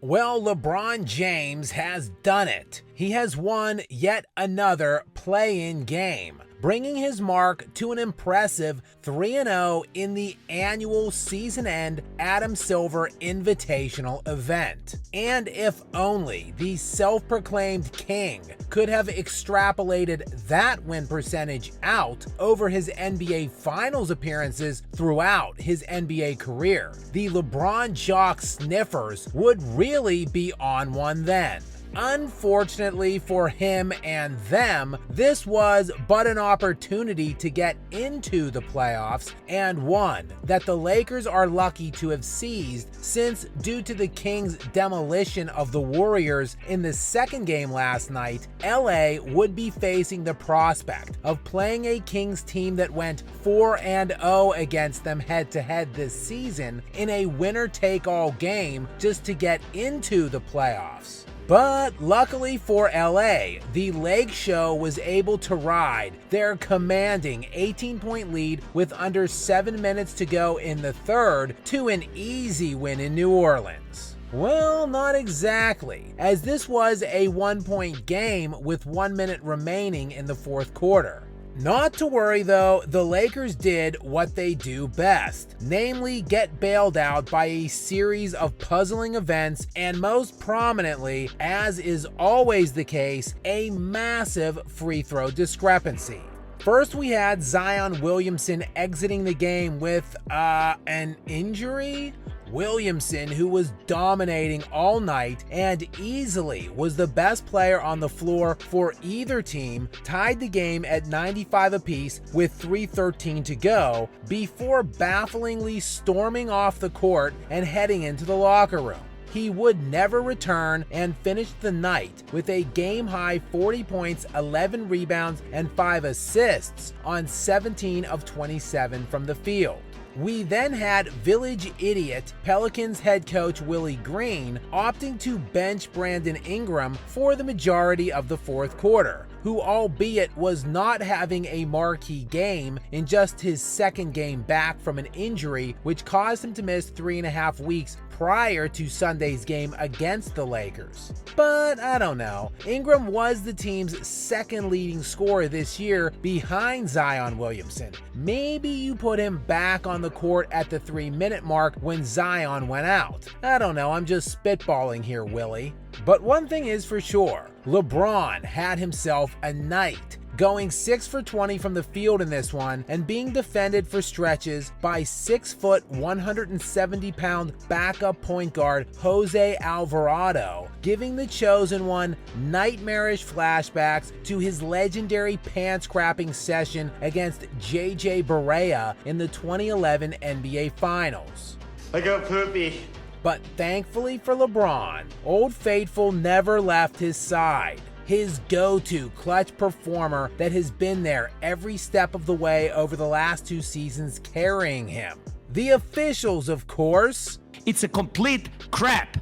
Well, LeBron James has done it. He has won yet another play-in game, bringing his mark to an impressive 3-0 in the annual season-end Adam Silver Invitational event. And if only the self-proclaimed king could have extrapolated that win percentage out over his NBA Finals appearances throughout his NBA career, the LeBron jock sniffers would really be on one then. Unfortunately for him and them, this was but an opportunity to get into the playoffs, and one that the Lakers are lucky to have seized, since due to the Kings' demolition of the Warriors in the second game last night, LA would be facing the prospect of playing a Kings team that went 4-0 against them head-to-head this season in a winner-take-all game just to get into the playoffs. But luckily for LA, the Lake Show was able to ride their commanding 18-point lead with under 7 minutes to go in the third to an easy win in New Orleans. Well, not exactly, as this was a 1-point game with 1 minute remaining in the fourth quarter. Not to worry though, the Lakers did what they do best, namely get bailed out by a series of puzzling events and most prominently, as is always the case, a massive free throw discrepancy. First, we had Zion Williamson exiting the game with an injury? Williamson, who was dominating all night and easily was the best player on the floor for either team, tied the game at 95 apiece with 3:13 to go before bafflingly storming off the court and heading into the locker room. He would never return and finished the night with a game-high 40 points, 11 rebounds, and 5 assists on 17 of 27 from the field. We then had village idiot Pelicans head coach Willie Green opting to bench Brandon Ingram for the majority of the fourth quarter, who albeit was not having a marquee game in just his second game back from an injury which caused him to miss 3.5 weeks prior to Sunday's game against the Lakers. But I don't know, Ingram was the team's second leading scorer this year behind Zion Williamson. Maybe you put him back on the court at the 3-minute mark when Zion went out. I don't know, I'm just spitballing here, Willie. But one thing is for sure, LeBron had himself a night, going 6 for 20 from the field in this one and being defended for stretches by 6-foot, 170-pound backup point guard Jose Alvarado, giving the chosen one nightmarish flashbacks to his legendary pants-crapping session against J.J. Barea in the 2011 NBA Finals. I got poopy. But thankfully for LeBron, Old Faithful never left his side. His go-to clutch performer that has been there every step of the way over the last 2 seasons carrying him. The officials, of course. It's a complete crap.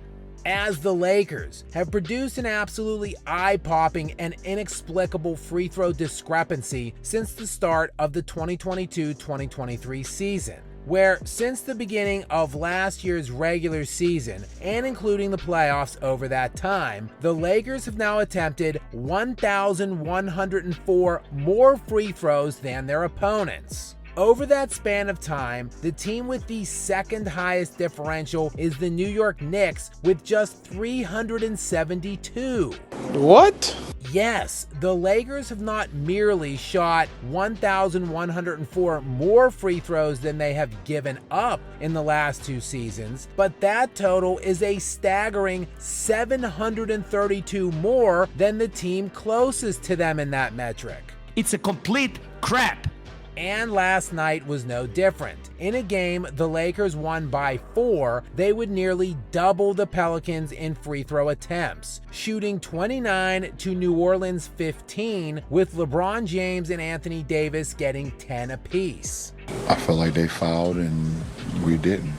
As the Lakers have produced an absolutely eye-popping and inexplicable free throw discrepancy since the start of the 2022-2023 season, where since the beginning of last year's regular season, and including the playoffs over that time, the Lakers have now attempted 1,104 more free throws than their opponents. Over that span of time, the team with the second highest differential is the New York Knicks with just 372. What? Yes, the Lakers have not merely shot 1,104 more free throws than they have given up in the last 2 seasons, but that total is a staggering 732 more than the team closest to them in that metric. It's a complete crap. And last night was no different. In a game the Lakers won by 4, they would nearly double the Pelicans in free throw attempts, shooting 29 to New Orleans 15, with LeBron James and Anthony Davis getting 10 apiece. I felt like they fouled and we didn't.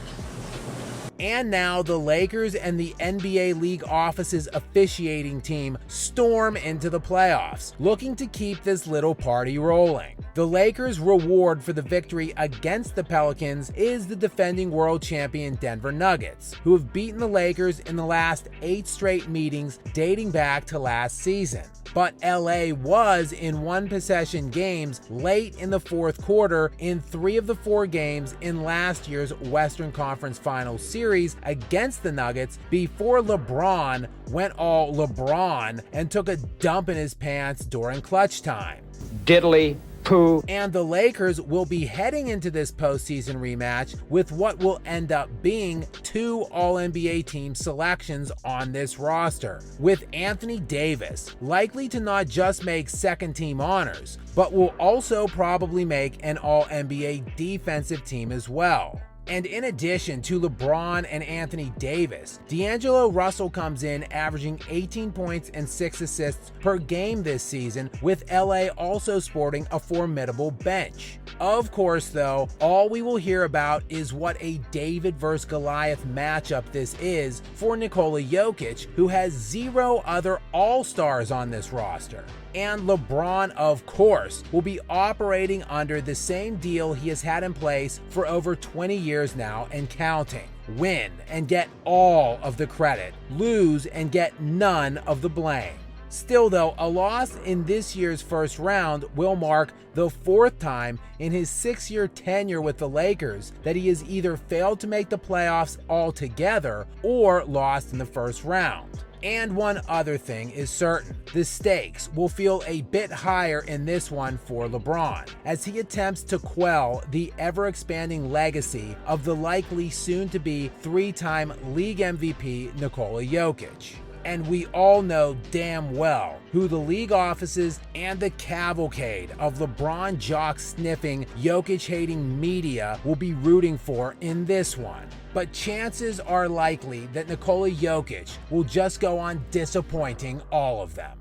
And now the Lakers and the NBA League Office's officiating team storm into the playoffs, looking to keep this little party rolling. The Lakers' reward for the victory against the Pelicans is the defending world champion Denver Nuggets, who have beaten the Lakers in the last 8 straight meetings dating back to last season. But LA was in one-possession games late in the fourth quarter in 3 of the 4 games in last year's Western Conference Finals series against the Nuggets before LeBron went all LeBron and took a dump in his pants during clutch time. Diddly poo. And the Lakers will be heading into this postseason rematch with what will end up being 2 All-NBA team selections on this roster, with Anthony Davis likely to not just make second-team honors, but will also probably make an All-NBA defensive team as well. And in addition to LeBron and Anthony Davis, D'Angelo Russell comes in averaging 18 points and 6 assists per game this season, with LA also sporting a formidable bench. Of course, though, all we will hear about is what a David vs. Goliath matchup this is for Nikola Jokic, who has 0 other All-Stars on this roster. And LeBron, of course, will be operating under the same deal he has had in place for over 20 years now and counting. Win and get all of the credit, lose and get none of the blame. Still though, a loss in this year's first round will mark the 4th time in his 6-year tenure with the Lakers that he has either failed to make the playoffs altogether or lost in the first round. And one other thing is certain, the stakes will feel a bit higher in this one for LeBron, as he attempts to quell the ever-expanding legacy of the likely soon-to-be 3-time league MVP Nikola Jokic. And we all know damn well who the league offices and the cavalcade of LeBron jock-sniffing, Jokic-hating media will be rooting for in this one. But chances are likely that Nikola Jokic will just go on disappointing all of them.